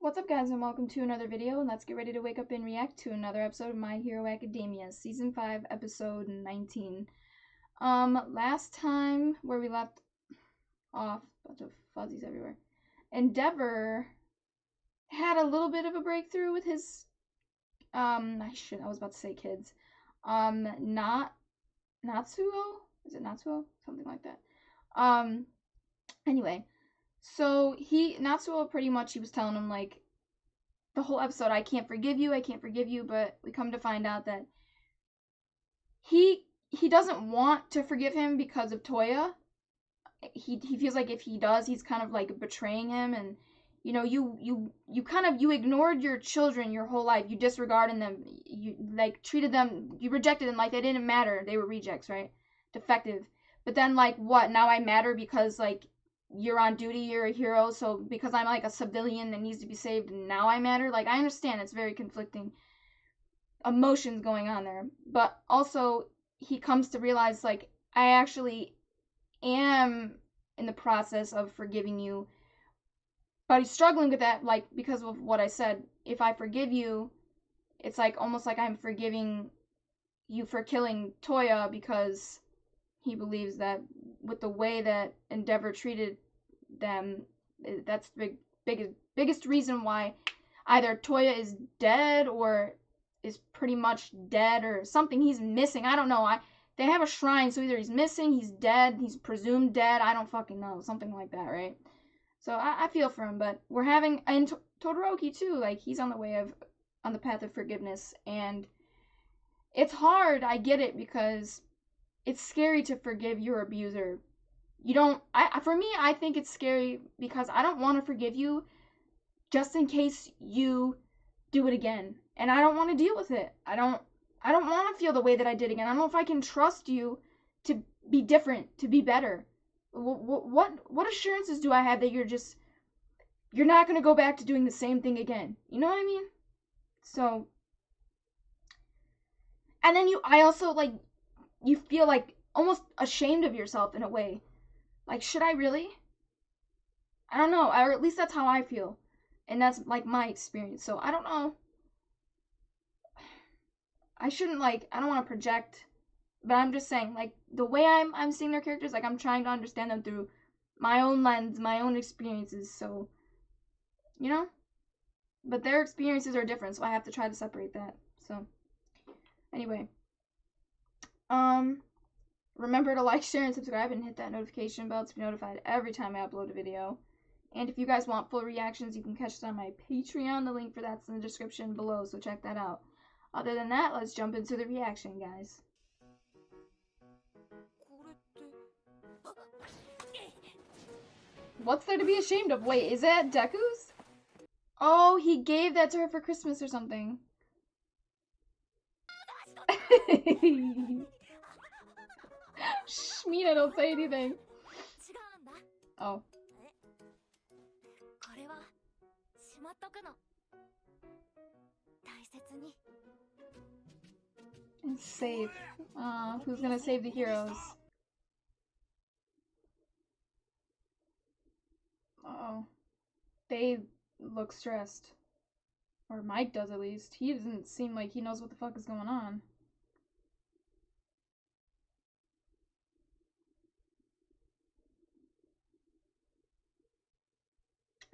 What's up, guys, and welcome to another video, and let's get ready to wake up and react to another episode of My Hero Academia, Season 5, Episode 19. Last time, where we left off, bunch of fuzzies everywhere, Endeavor had a little bit of a breakthrough with his, I was about to say kids, Natsuo? Is it Natsuo? Something like that. Anyway, so Natsuo pretty much, he was telling him, like, the whole episode, I can't forgive you, but we come to find out that he doesn't want to forgive him because of Toya. He feels like if he does, he's kind of like betraying him, and you know, you ignored your children your whole life. You disregarded them. You like treated them, you rejected them like they didn't matter. They were rejects, right? Defective. But then like what? Now I matter because like you're on duty, you're a hero, so because I'm like a civilian that needs to be saved, now I matter. Like, I understand it's very conflicting emotions going on there, but also he comes to realize, like, I actually am in the process of forgiving you, but he's struggling with that, like, because of what I said. If I forgive you, it's like almost like I'm forgiving you for killing Toya, because he believes that with the way that Endeavor treated them, that's the biggest reason why either Toya is dead or is pretty much dead or something. He's missing. I don't know. They have a shrine, so either he's missing, he's dead, he's presumed dead. I don't fucking know. Something like that, right? So I feel for him, but we're having, and Todoroki too, like, he's on the path of forgiveness, and it's hard. I get it, because it's scary to forgive your abuser. For me, I think it's scary because I don't want to forgive you just in case you do it again. And I don't want to deal with it. I don't want to feel the way that I did again. I don't know if I can trust you to be different, to be better. What assurances do I have that you're not going to go back to doing the same thing again? You know what I mean? So, and then I also, like, you feel like almost ashamed of yourself in a way. Like, should I really? I don't know, or at least that's how I feel. And that's, like, my experience. So, I don't know. I shouldn't, like, I don't want to project, but I'm just saying, like, the way I'm seeing their characters, like, I'm trying to understand them through my own lens, my own experiences, so, you know? But their experiences are different, so I have to try to separate that. So, anyway. Remember to like, share, and subscribe, and hit that notification bell to be notified every time I upload a video. And if you guys want full reactions, you can catch it on my Patreon. The link for that's in the description below, so check that out. Other than that, let's jump into the reaction, guys. What's there to be ashamed of? Wait, is that Deku's? Oh, he gave that to her for Christmas or something. Shh, Mina, don't say anything. Oh. And save. Who's gonna save the heroes? Uh-oh. They look stressed. Or Mike does, at least. He doesn't seem like he knows what the fuck is going on.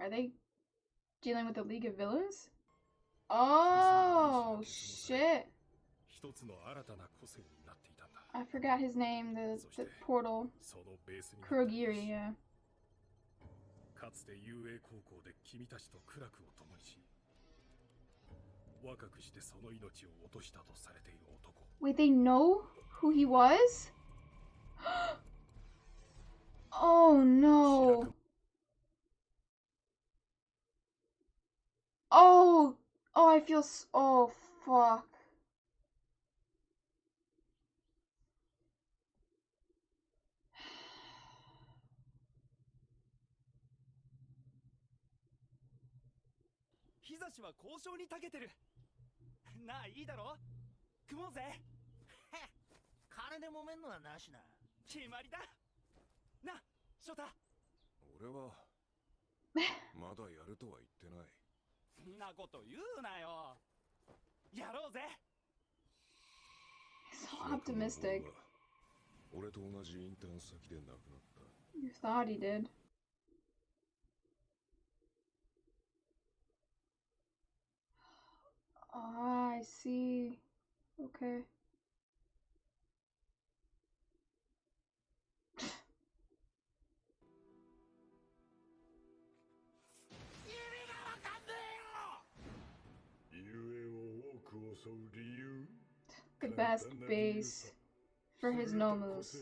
Are they dealing with the League of Villains? Oh, shit. I forgot his name, the portal. Kurogiri, yeah. Wait, they know who he was? Oh, no. Oh, I feel oh, fuck. So optimistic. You thought he did. Ah, I see. Okay. The best base for his nomus.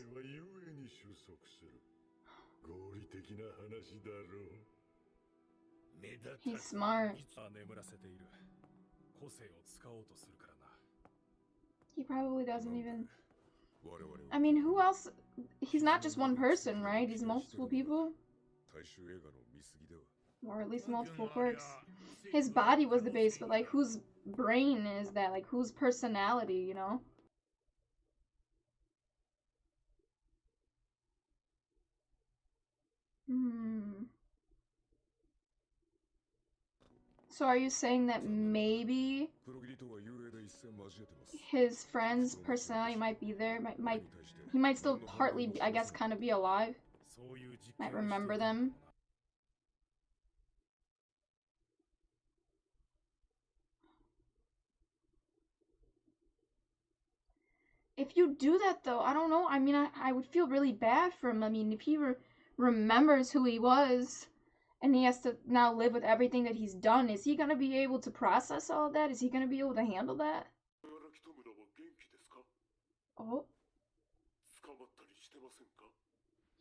He's smart. He probably doesn't even... I mean, who else? He's not just one person, right? He's multiple people. Or at least multiple quirks. His body was the base, but like, whose brain is that? Like, whose personality, you know? So are you saying that maybe his friend's personality might be there? He might still partly, I guess, kind of be alive? Might remember them? If you do that, though, I don't know. I mean, I would feel really bad for him. I mean, if he remembers who he was, and he has to now live with everything that he's done, is he gonna be able to process all of that? Is he gonna be able to handle that? Oh.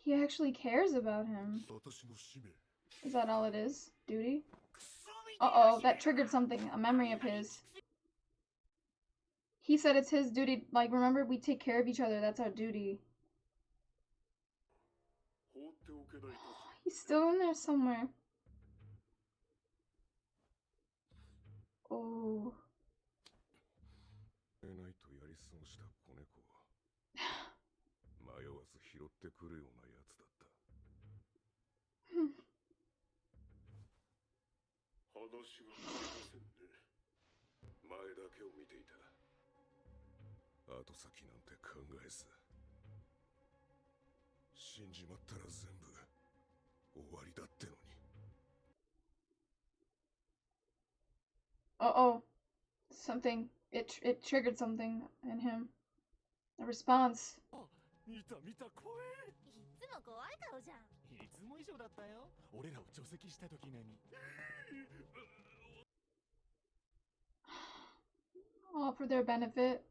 He actually cares about him. Is that all it is? Duty? Uh-oh, that triggered something. A memory of his. He said it's his duty. Like, remember, we take care of each other. That's our duty. He's still in there somewhere. Oh. Uh-oh. Something. It triggered something in him. A response. All for their benefit.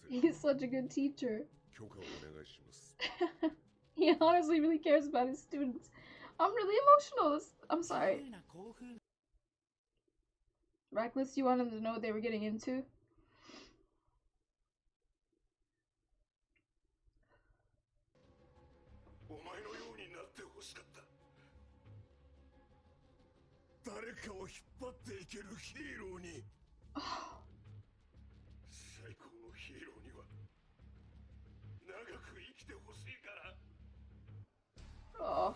He's such a good teacher. He honestly really cares about his students. I'm really emotional. I'm sorry. Reckless, you wanted to know what they were getting into? Oh.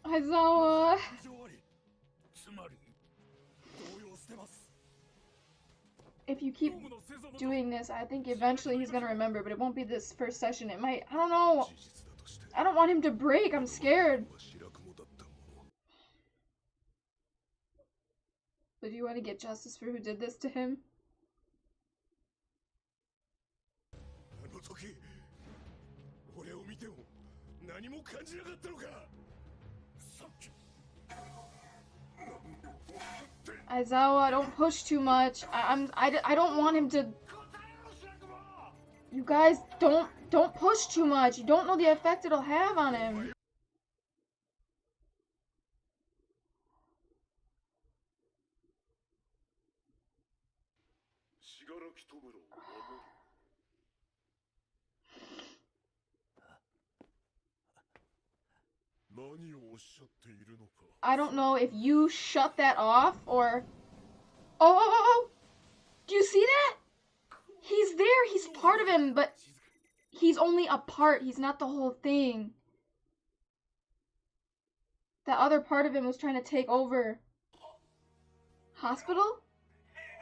Aizawa! If you keep doing this, I think eventually he's gonna remember, but it won't be this first session. It might. I don't know. I don't want him to break. I'm scared. But do you want to get justice for who did this to him? Aizawa, don't push too much. I don't want him to. You guys, don't push too much. You don't know the effect it'll have on him. I don't know if you shut that off or... Oh! Do you see that? He's there, he's part of him, but he's only a part, he's not the whole thing. The other part of him was trying to take over. Hospital?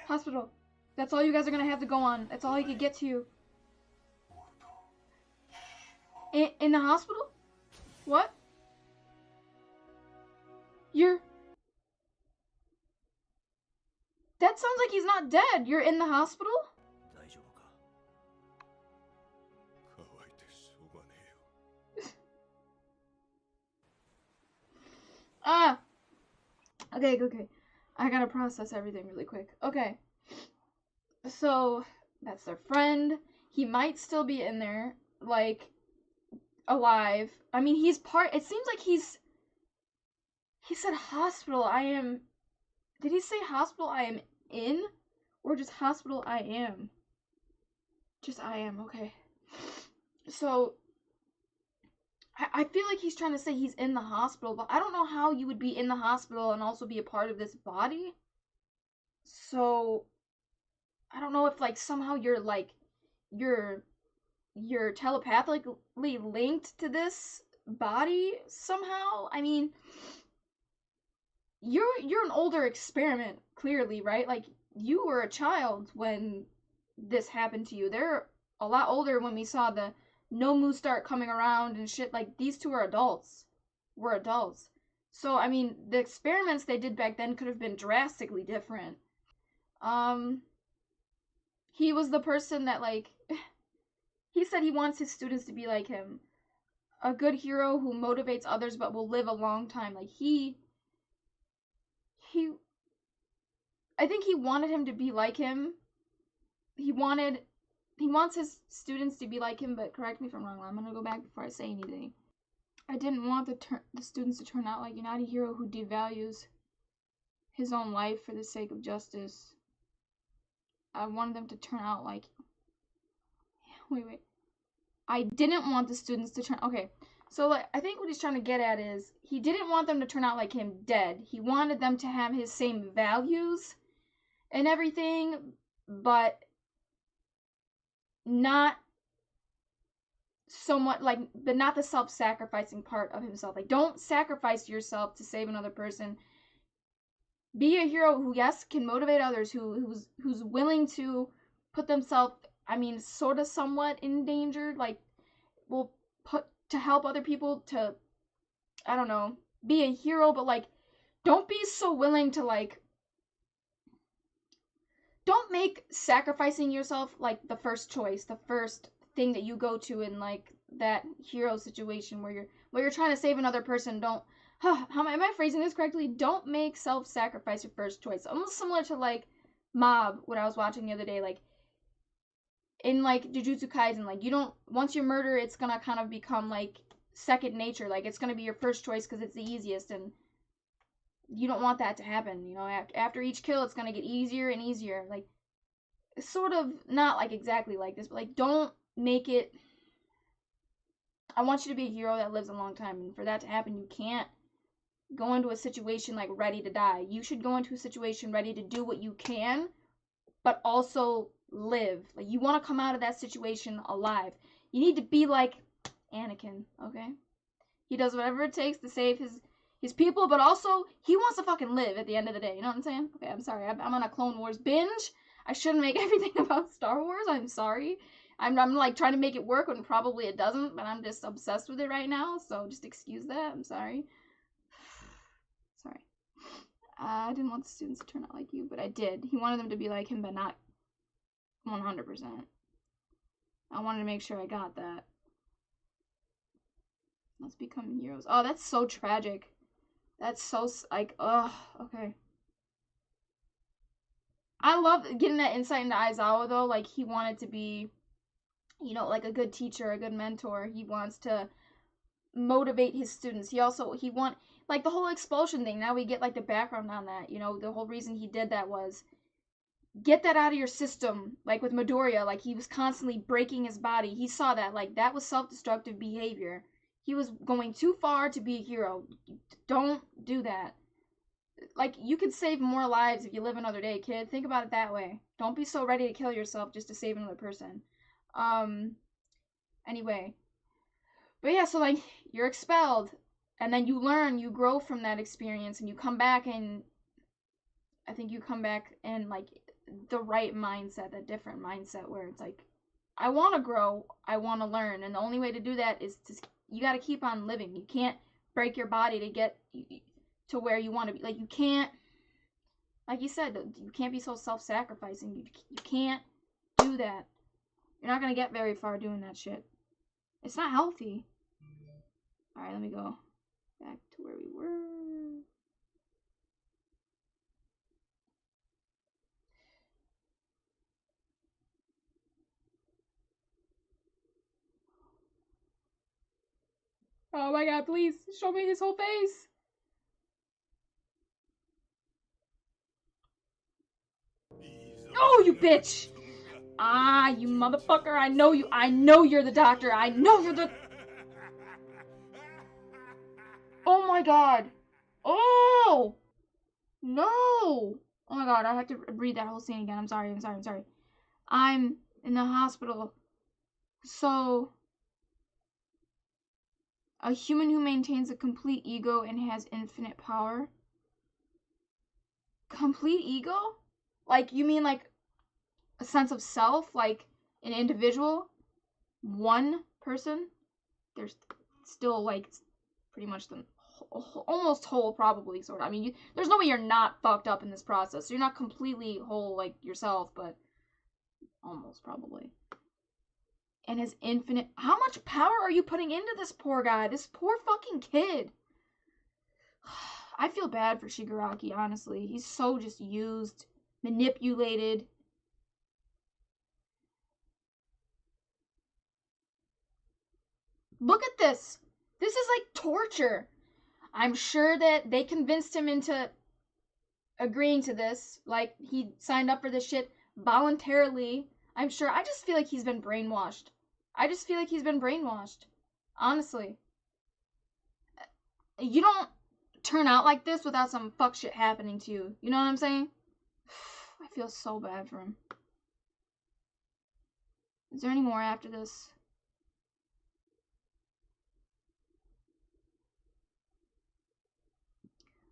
Hospital. That's all you guys are gonna have to go on. That's all he could get to. In the hospital? What? You're... That sounds like he's not dead. You're in the hospital? Ah! Okay. I gotta process everything really quick. Okay. So, that's their friend. He might still be in there, like, alive. I mean, he's part... It seems like he's... He said hospital, I am... Did he say hospital I am in? Or just hospital I am? Just I am, okay. So... I feel like he's trying to say he's in the hospital, but I don't know how you would be in the hospital and also be a part of this body. So, I don't know if, like, somehow you're, like, you're telepathically linked to this body somehow. I mean, you're an older experiment, clearly, right? Like, you were a child when this happened to you. They're a lot older when we saw the Nomu start coming around and shit. Like, these two are adults. We're adults. So, I mean, the experiments they did back then could have been drastically different. He was the person that, like, he said he wants his students to be like him. A good hero who motivates others but will live a long time. Like, I think he wanted him to be like him. He wants his students to be like him, but correct me if I'm wrong. I'm gonna go back before I say anything. I didn't want the students to turn out like not a hero who devalues his own life for the sake of justice. I wanted them to turn out like... Wait. I didn't want the students to turn... Okay, so like, I think what he's trying to get at is he didn't want them to turn out like him dead. He wanted them to have his same values and everything, but not somewhat like, but not the self-sacrificing part of himself. Like, don't sacrifice yourself to save another person. Be a hero who, yes, can motivate others, who's willing to put themselves, I mean, sort of somewhat endangered, like, will put to help other people to, I don't know, be a hero, but like, don't be so willing to like, don't make sacrificing yourself like the first choice, the first thing that you go to in like that hero situation where you're trying to save another person. Don't, how am I phrasing this correctly? Don't make self-sacrifice your first choice. Almost similar to like Mob, what I was watching the other day, like in like Jujutsu Kaisen, like you don't, once you murder, it's gonna kind of become like second nature. Like it's gonna be your first choice because it's the easiest, and you don't want that to happen. You know, after each kill, it's gonna get easier and easier. Like, sort of not like exactly like this, but like don't make it. I want you to be a hero that lives a long time, and for that to happen, you can't go into a situation like ready to die. You should go into a situation ready to do what you can, but also live. Like, you want to come out of that situation alive. You need to be like Anakin, okay? He does whatever it takes to save his people, but also he wants to fucking live at the end of the day. You know what I'm saying? Okay, I'm sorry. I'm on a Clone Wars binge. I shouldn't make everything about Star Wars. I'm sorry. I'm like trying to make it work when probably it doesn't, but I'm just obsessed with it right now, so just excuse that. I'm sorry. Sorry. I didn't want the students to turn out like you, but I did. He wanted them to be like him, but not 100%. I wanted to make sure I got that. Let's become heroes. Oh, that's so tragic. That's so, like, ugh, okay. I love getting that insight into Aizawa, though. Like, he wanted to be, you know, like a good teacher, a good mentor. He wants to motivate his students. Like, the whole expulsion thing. Now we get, like, the background on that. You know, the whole reason he did that was get that out of your system. Like, with Midoriya, like, he was constantly breaking his body. He saw that. Like, that was self-destructive behavior. He was going too far to be a hero. Don't do that. Like, you could save more lives if you live another day, kid. Think about it that way. Don't be so ready to kill yourself just to save another person. Anyway. But yeah, so, like, you're expelled. And then you learn, you grow from that experience, and you come back, and I think you come back in, like, the right mindset, a different mindset where it's like, I want to grow, I want to learn, and the only way to do that is you got to keep on living. You can't break your body to get to where you want to be. Like, you can't, like you said, you can't be so self-sacrificing. You can't do that. You're not going to get very far doing that shit. It's not healthy. Alright, let me go back to where we were. Oh my god, please, show me his whole face. Oh, you bitch! Ah, you motherfucker, I know you're the doctor, I know you're the... Oh my god. Oh! No! Oh my god, I have to read that whole scene again. I'm sorry. I'm in the hospital. So... A human who maintains a complete ego and has infinite power. Complete ego? Like, you mean like a sense of self? Like an individual? One person? There's still like pretty much the almost whole, probably, sort of. I mean, there's no way you're not fucked up in this process. You're not completely whole like yourself, but almost, probably. And his infinite... How much power are you putting into this poor guy? This poor fucking kid. I feel bad for Shigaraki, honestly. He's so just used, manipulated. Look at this. This is like torture. I'm sure that they convinced him into agreeing to this. Like, he signed up for this shit voluntarily. I'm sure. I just feel like he's been brainwashed. Honestly. You don't turn out like this without some fuck shit happening to you. You know what I'm saying? I feel so bad for him. Is there any more after this?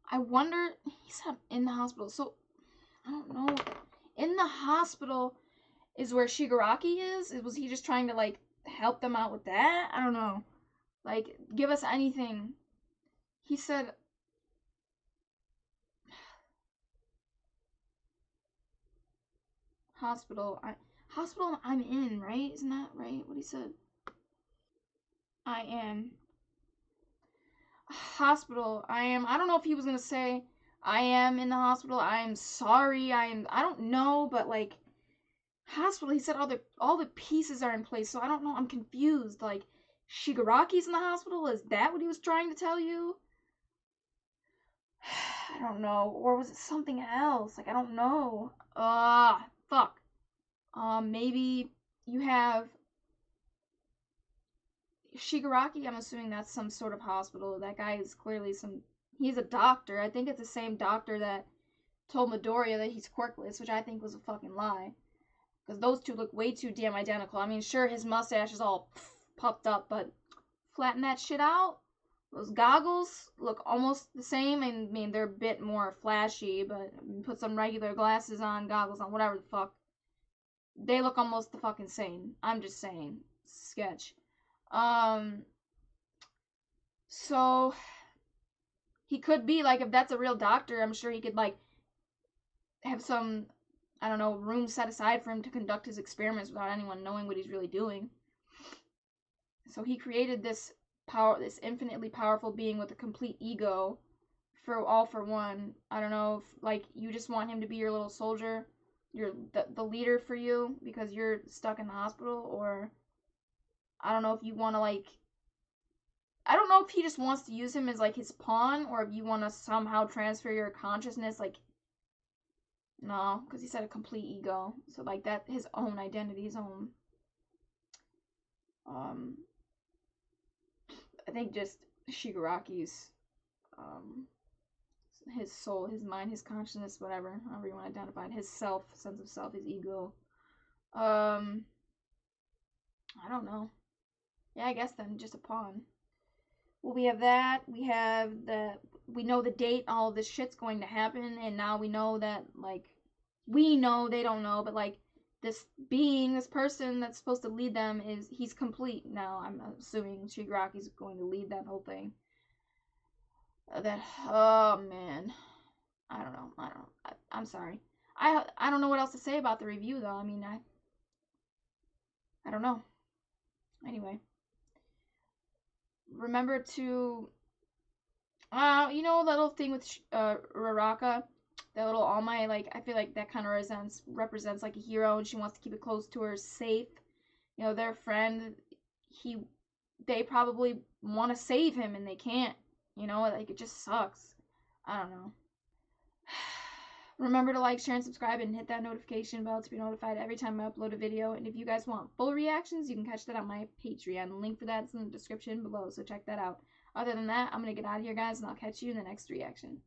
I wonder... He said in the hospital. So, I don't know. In the hospital is where Shigaraki is? Was he just trying to, like, help them out with that? I don't know. Like, give us anything. He said... Hospital. Hospital I'm in, right? Isn't that right? What he said? I am. Hospital. I am. I don't know if he was gonna say I am in the hospital. I am sorry. I don't know, but like hospital. He said all the pieces are in place, so I don't know. I'm confused. Like Shigaraki's in the hospital. Is that what he was trying to tell you? I don't know. Or was it something else? Like I don't know. Fuck. Maybe you have Shigaraki. I'm assuming that's some sort of hospital. That guy is clearly he's a doctor. I think it's the same doctor that told Midoriya that he's quirkless, which I think was a fucking lie. Because those two look way too damn identical. I mean, sure, his mustache is all puffed up, but flatten that shit out. Those goggles look almost the same. I mean, they're a bit more flashy, but put some regular glasses on, goggles on, whatever the fuck. They look almost the fucking same. I'm just saying. Sketch. So he could be like, if that's a real doctor, I'm sure he could like have some, I don't know, room set aside for him to conduct his experiments without anyone knowing what he's really doing. So he created this this infinitely powerful being with a complete ego for all for one. I don't know if like you just want him to be your little soldier, the leader for you because you're stuck in the hospital, or I don't know if you want to like, I don't know if he just wants to use him as like his pawn, or if you want to somehow transfer your consciousness, like, no, because he said a complete ego, so like that, his own identity, his own, I think just Shigaraki's, his soul, his mind, his consciousness, whatever, however you want to identify it, his self, sense of self, his ego. I don't know. Yeah, I guess then just a pawn. Well, we have that. We have we know the date all this shit's going to happen, and now we know that, like, we know, they don't know, but, like, this being, this person that's supposed to lead them he's complete now. I'm assuming Shigaraki's going to lead that whole thing. Oh, man. I don't know. I'm sorry. I don't know what else to say about the review, though. I mean, I don't know. Anyway. Remember to, you know, that little thing with Raraka? That little All Might, like, I feel like that kind of represents like a hero, and she wants to keep it close to her, safe. You know, their friend, they probably want to save him, and they can't. You know, like, it just sucks. I don't know. Remember to like, share, and subscribe, and hit that notification bell to be notified every time I upload a video. And if you guys want full reactions, you can catch that on my Patreon. The link for that's in the description below, so check that out. Other than that, I'm going to get out of here, guys, and I'll catch you in the next reaction.